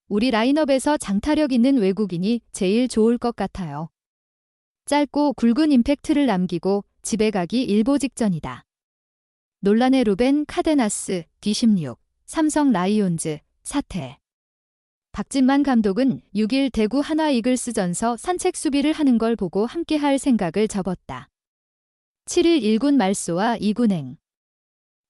우리 라인업에서 장타력 있는 외국인이 제일 좋을 것 같아요. 짧고 굵은 임팩트를 남기고 집에 가기 일보 직전이다. 논란의 루벤 카데나스, D16, 삼성 라이온즈, 사퇴. 박진만 감독은 6일 대구 한화 이글스전서 산책 수비를 하는 걸 보고 함께할 생각을 접었다. 7일 1군 말소와 2군행.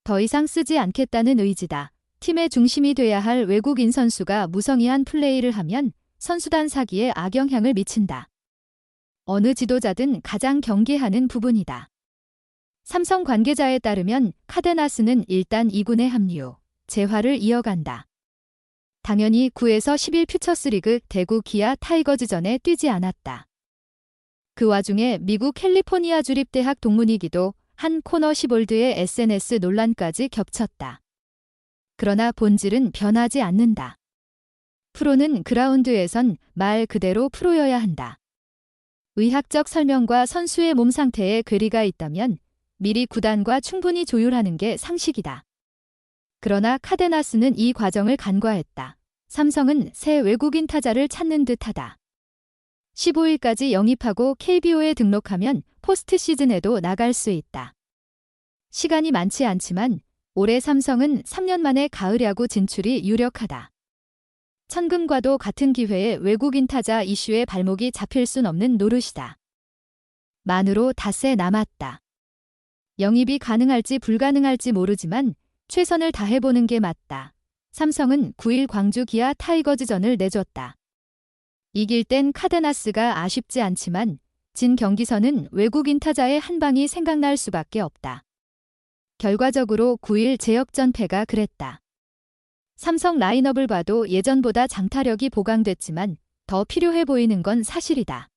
더 이상 쓰지 않겠다는 의지다. 팀의 중심이 돼야 할 외국인 선수가 무성의한 플레이를 하면 선수단 사기에 악영향을 미친다. 어느 지도자든 가장 경계하는 부분이다. 삼성 관계자에 따르면 카데나스는 일단 2군에 합류, 재활을 이어간다. 당연히 9에서 11 퓨처스리그 대구 기아 타이거즈전에 뛰지 않았다. 그 와중에 미국 캘리포니아 주립대학 동문이기도 한 코너 시볼드의 SNS 논란까지 겹쳤다. 그러나 본질은 변하지 않는다. 프로는 그라운드에선 말 그대로 프로여야 한다. 의학적 설명과 선수의 몸 상태에 괴리가 있다면 미리 구단과 충분히 조율하는 게 상식이다. 그러나 카데나스는 이 과정을 간과했다. 삼성은 새 외국인 타자를 찾는 듯하다. 15일까지 영입하고 KBO에 등록하면 포스트 시즌에도 나갈 수 있다. 시간이 많지 않지만 올해 삼성은 3년 만에 가을 야구 진출이 유력하다. 천금과도 같은 기회에 외국인 타자 이슈에 발목이 잡힐 순 없는 노릇이다. 만으로 닷새 남았다. 영입이 가능할지 불가능할지 모르지만 최선을 다해보는 게 맞다. 삼성은 9일 광주 기아 타이거즈전을 내줬다. 이길 땐 카데나스가 아쉽지 않지만 진 경기서는 외국인 타자의 한 방이 생각날 수밖에 없다. 결과적으로 9일 제역전패가 그랬다. 삼성 라인업을 봐도 예전보다 장타력이 보강됐지만 더 필요해 보이는 건 사실이다.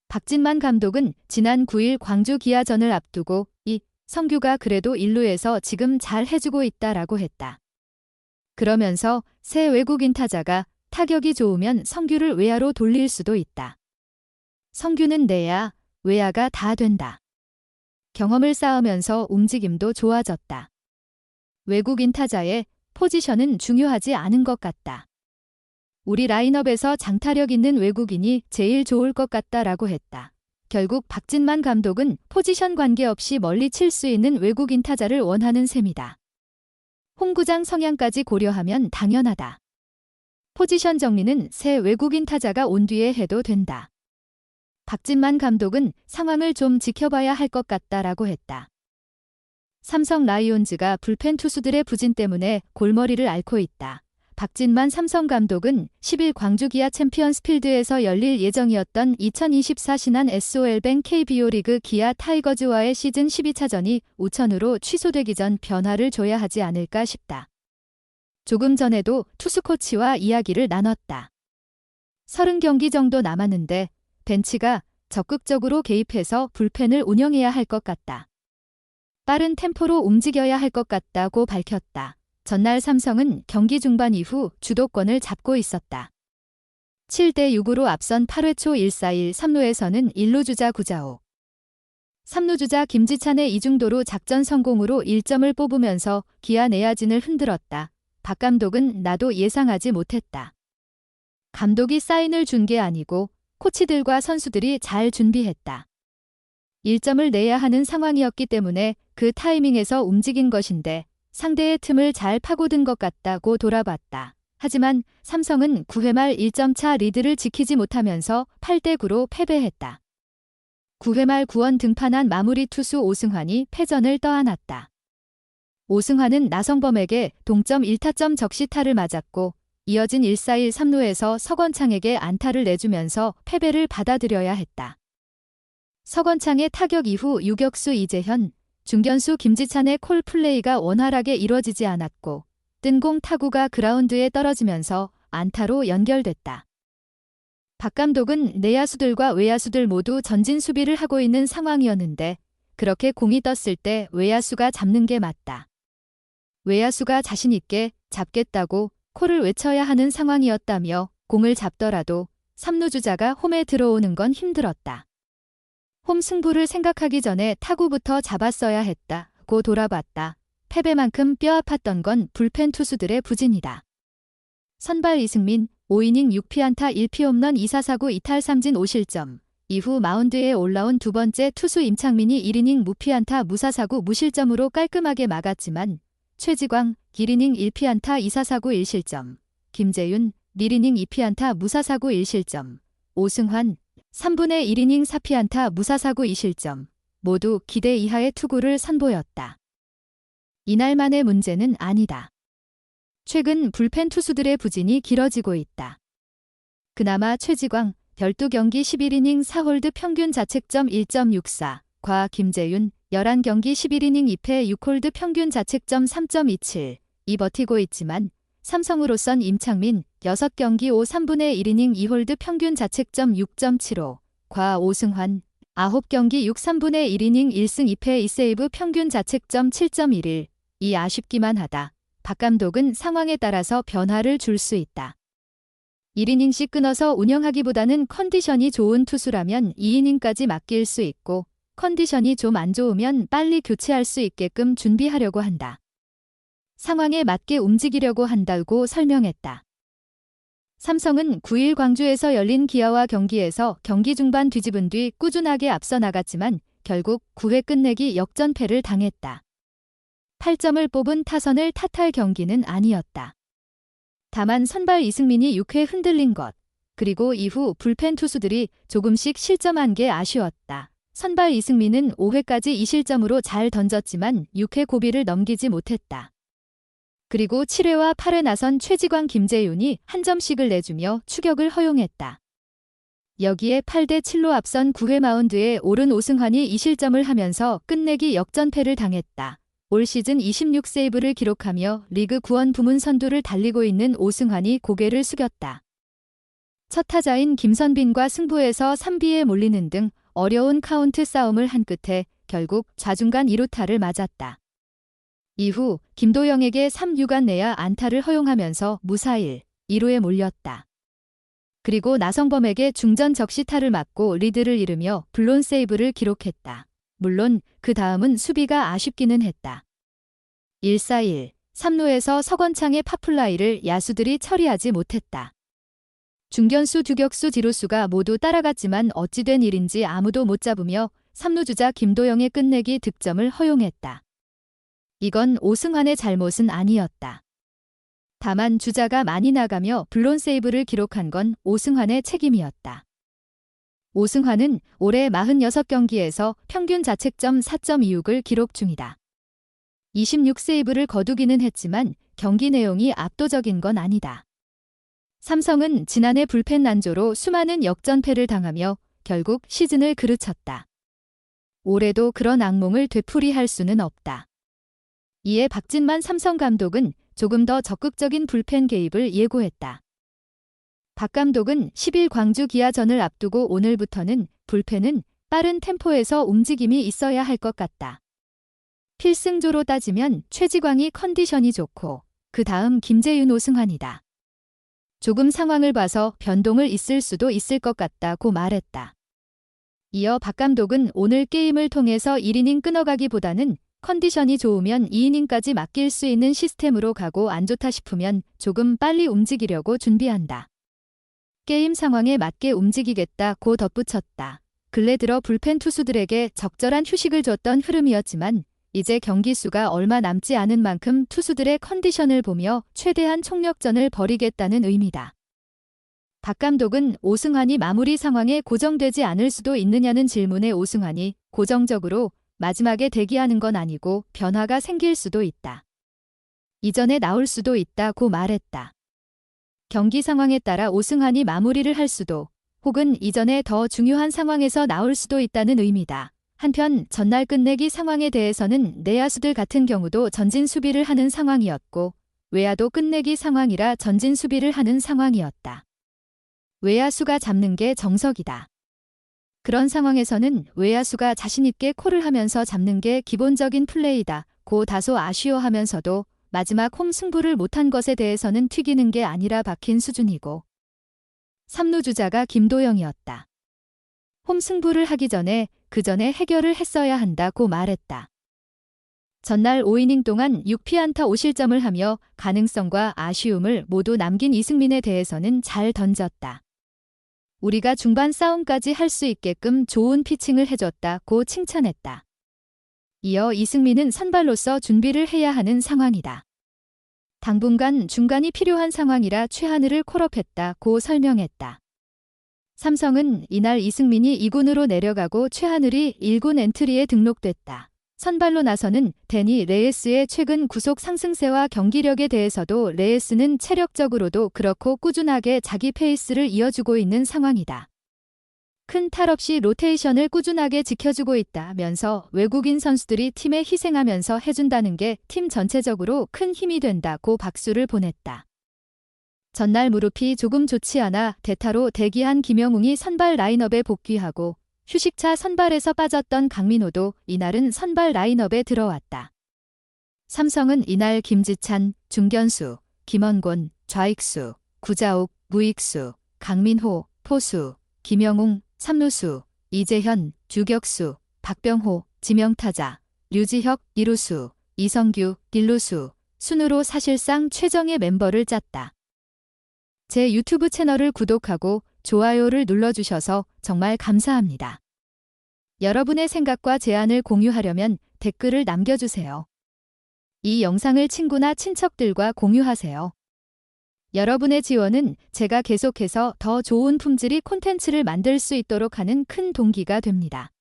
박진만 감독은 지난 9일 광주 기아전을 앞두고 성규가 그래도 1루에서 지금 잘 해주고 있다라고 했다. 그러면서 새 외국인 타자가 타격이 좋으면 성규를 외야로 돌릴 수도 있다. 성규는 내야, 외야가 다 된다. 경험을 쌓으면서 움직임도 좋아졌다. 외국인 타자의 포지션은 중요하지 않은 것 같다. 우리 라인업에서 장타력 있는 외국인이 제일 좋을 것 같다라고 했다. 결국 박진만 감독은 포지션 관계없이 멀리 칠 수 있는 외국인 타자를 원하는 셈이다. 홍구장 성향까지 고려하면 당연하다. 포지션 정리는 새 외국인 타자가 온 뒤에 해도 된다. 박진만 감독은 상황을 좀 지켜봐야 할 것 같다라고 했다. 삼성 라이온즈가 불펜 투수들의 부진 때문에 골머리를 앓고 있다. 박진만 삼성 감독은 10일 광주 기아 챔피언스필드에서 열릴 예정이었던 2024 신한 SOL뱅 KBO 리그 기아 타이거즈와의 시즌 12차전이 우천으로 취소되기 전 변화를 줘야 하지 않을까 싶다. 조금 전에도 투수 코치와 이야기를 나눴다. 30경기 정도 남았는데 벤치가 적극적으로 개입해서 불펜을 운영해야 할 것 같다. 빠른 템포로 움직여야 할 것 같다고 밝혔다. 전날 삼성은 경기 중반 이후 주도권을 잡고 있었다. 7대6으로 앞선 8회 초 1-4-1 3루에서는 1루 주자 구자호. 3루 주자 김지찬의 이중도루 작전 성공으로 1점을 뽑으면서 기아 내야진을 흔들었다. 박 감독은 나도 예상하지 못했다. 감독이 사인을 준 게 아니고 코치들과 선수들이 잘 준비했다. 1점을 내야 하는 상황이었기 때문에 그 타이밍에서 움직인 것인데 상대의 틈을 잘 파고든 것 같다고 돌아봤다. 하지만 삼성은 9회 말 1점 차 리드를 지키지 못하면서 8대9로 패배했다. 9회 말 구원 등판한 마무리 투수 오승환이 패전을 떠안았다. 오승환은 나성범에게 동점 1타점 적시타를 맞았고 이어진 1-4-1 3루에서 서건창에게 안타를 내주면서 패배를 받아들여야 했다. 서건창의 타격 이후 유격수 이재현, 중견수 김지찬의 콜 플레이가 원활하게 이뤄지지 않았고 뜬공 타구가 그라운드에 떨어지면서 안타로 연결됐다. 박 감독은 내야수들과 외야수들 모두 전진 수비를 하고 있는 상황이었는데 그렇게 공이 떴을 때 외야수가 잡는 게 맞다. 외야수가 자신 있게 잡겠다고 콜을 외쳐야 하는 상황이었다며 공을 잡더라도 3루 주자가 홈에 들어오는 건 힘들었다. 홈 승부를 생각하기 전에 타구부터 잡았어야 했다. 고 돌아봤다. 패배만큼 뼈 아팠던 건 불펜 투수들의 부진이다. 선발 이승민, 5이닝 6피안타 1피홈런 2사사구 2탈 3진 5실점. 이후 마운드에 올라온 두 번째 투수 임창민이 1이닝 무피안타 무사사구 무실점으로 깔끔하게 막았지만 최지광 1이닝 1피안타 2사사구 1실점. 김재윤 1이닝 2피안타 무사사구 1실점. 오승환 3분의 1이닝 4피안타 무사사구 2실점. 모두 기대 이하의 투구를 선보였다. 이날만의 문제는 아니다. 최근 불펜 투수들의 부진이 길어지고 있다. 그나마 최지광 12경기 11이닝 4홀드 평균 자책점 1.64, 과 김재윤 11경기 11이닝 2패 6홀드 평균 자책점 3.27, 이 버티고 있지만 삼성으로선 임창민 6경기 5 3분의 1이닝 2홀드 평균 자책점 6.75, 과 오승환 9경기 6 3분의 1이닝 1승 2패 2세이브 평균 자책점 7.11, 이 아쉽기만 하다. 박 감독은 상황에 따라서 변화를 줄 수 있다. 1이닝씩 끊어서 운영하기보다는 컨디션이 좋은 투수라면 2이닝까지 맡길 수 있고 컨디션이 좀 안 좋으면 빨리 교체할 수 있게끔 준비하려고 한다. 상황에 맞게 움직이려고 한다고 설명했다. 삼성은 9일 광주에서 열린 기아와 경기에서 경기 중반 뒤집은 뒤 꾸준하게 앞서 나갔지만 결국 9회 끝내기 역전패를 당했다. 8점을 뽑은 타선을 탓할 경기는 아니었다. 다만 선발 이승민이 6회 흔들린 것, 그리고 이후 불펜 투수들이 조금씩 실점한 게 아쉬웠다. 선발 이승민은 5회까지 2실점으로 잘 던졌지만 6회 고비를 넘기지 못했다. 그리고 7회와 8회 나선 최지광 김재윤이 한 점씩을 내주며 추격을 허용했다. 여기에 8대7로 앞선 9회 마운드에 오른 오승환이 2실점을 하면서 끝내기 역전패를 당했다. 올 시즌 26세이브를 기록하며 리그 구원 부문 선두를 달리고 있는 오승환이 고개를 숙였다. 첫 타자인 김선빈과 승부에서 3비에 몰리는 등 어려운 카운트 싸움을 한 끝에 결국 좌중간 2루타를 맞았다. 이후 김도영에게 3루간 내야 안타를 허용하면서 무사 2루에 몰렸다. 그리고 나성범에게 중전 적시타를 맞고 리드를 잃으며 블론 세이브를 기록했다. 물론 그 다음은 수비가 아쉽기는 했다. 1-4-1, 3루에서 서건창의 파플라이를 야수들이 처리하지 못했다. 중견수 두격수 지루수가 모두 따라갔지만 어찌된 일인지 아무도 못 잡으며 3루 주자 김도영의 끝내기 득점을 허용했다. 이건 오승환의 잘못은 아니었다. 다만 주자가 많이 나가며 블론 세이브를 기록한 건 오승환의 책임이었다. 오승환은 올해 46경기에서 평균 자책점 4.26을 기록 중이다. 26세이브를 거두기는 했지만 경기 내용이 압도적인 건 아니다. 삼성은 지난해 불펜 난조로 수많은 역전패를 당하며 결국 시즌을 그르쳤다. 올해도 그런 악몽을 되풀이할 수는 없다. 이에 박진만 삼성 감독은 조금 더 적극적인 불펜 개입을 예고했다. 박 감독은 10일 광주 기아전을 앞두고 오늘부터는 불펜은 빠른 템포에서 움직임이 있어야 할 것 같다. 필승조로 따지면 최지광이 컨디션이 좋고 그 다음 김재윤 오승환이다. 조금 상황을 봐서 변동을 있을 수도 있을 것 같다고 말했다. 이어 박 감독은 오늘 게임을 통해서 1이닝 끊어가기보다는 컨디션이 좋으면 2이닝까지 맡길 수 있는 시스템으로 가고 안 좋다 싶으면 조금 빨리 움직이려고 준비한다. 게임 상황에 맞게 움직이겠다고 덧붙였다. 근래 들어 불펜 투수들에게 적절한 휴식을 줬던 흐름이었지만 이제 경기 수가 얼마 남지 않은 만큼 투수들의 컨디션을 보며 최대한 총력전을 벌이겠다는 의미다. 박 감독은 오승환이 마무리 상황에 고정되지 않을 수도 있느냐는 질문에 오승환이 고정적으로 마지막에 대기하는 건 아니고 변화가 생길 수도 있다. 이전에 나올 수도 있다고 말했다. 경기 상황에 따라 오승환이 마무리를 할 수도 혹은 이전에 더 중요한 상황에서 나올 수도 있다는 의미다. 한편 전날 끝내기 상황에 대해서는 내야수들 같은 경우도 전진 수비를 하는 상황이었고 외야도 끝내기 상황이라 전진 수비를 하는 상황이었다. 외야수가 잡는 게 정석이다. 그런 상황에서는 외야수가 자신있게 콜을 하면서 잡는 게 기본적인 플레이다. 고 다소 아쉬워하면서도 마지막 홈 승부를 못한 것에 대해서는 튀기는 게 아니라 박힌 수준이고 3루 주자가 김도영이었다. 홈 승부를 하기 전에 그 전에 해결을 했어야 한다고 말했다. 전날 5이닝 동안 6피안타 5실점을 하며 가능성과 아쉬움을 모두 남긴 이승민에 대해서는 잘 던졌다. 우리가 중반 싸움까지 할 수 있게끔 좋은 피칭을 해줬다고 칭찬했다. 이어 이승민은 선발로서 준비를 해야 하는 상황이다. 당분간 중간이 필요한 상황이라 최하늘을 콜업했다고 설명했다. 삼성은 이날 이승민이 2군으로 내려가고 최하늘이 1군 엔트리에 등록됐다. 선발로 나서는 데니 레예스의 최근 구속 상승세와 경기력에 대해서도 레예스는 체력적으로도 그렇고 꾸준하게 자기 페이스를 이어주고 있는 상황이다. 큰 탈 없이 로테이션을 꾸준하게 지켜주고 있다면서 외국인 선수들이 팀에 희생하면서 해준다는 게 팀 전체적으로 큰 힘이 된다고 박수를 보냈다. 전날 무릎이 조금 좋지 않아 대타로 대기한 김영웅이 선발 라인업에 복귀하고 휴식차 선발에서 빠졌던 강민호도 이날은 선발 라인업에 들어왔다. 삼성은 이날 김지찬, 중견수, 김원곤, 좌익수, 구자욱, 무익수, 강민호, 포수, 김영웅, 삼루수, 이재현, 주격수, 박병호, 지명타자, 류지혁, 2루수, 이성규, 1루수, 순으로 사실상 최정예 멤버를 짰다. 제 유튜브 채널을 구독하고 좋아요를 눌러주셔서 정말 감사합니다. 여러분의 생각과 제안을 공유하려면 댓글을 남겨주세요. 이 영상을 친구나 친척들과 공유하세요. 여러분의 지원은 제가 계속해서 더 좋은 품질의 콘텐츠를 만들 수 있도록 하는 큰 동기가 됩니다.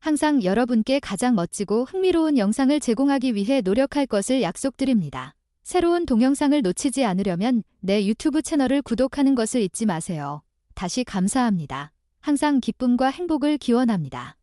항상 여러분께 가장 멋지고 흥미로운 영상을 제공하기 위해 노력할 것을 약속드립니다. 새로운 동영상을 놓치지 않으려면 내 유튜브 채널을 구독하는 것을 잊지 마세요. 다시 감사합니다. 항상 기쁨과 행복을 기원합니다.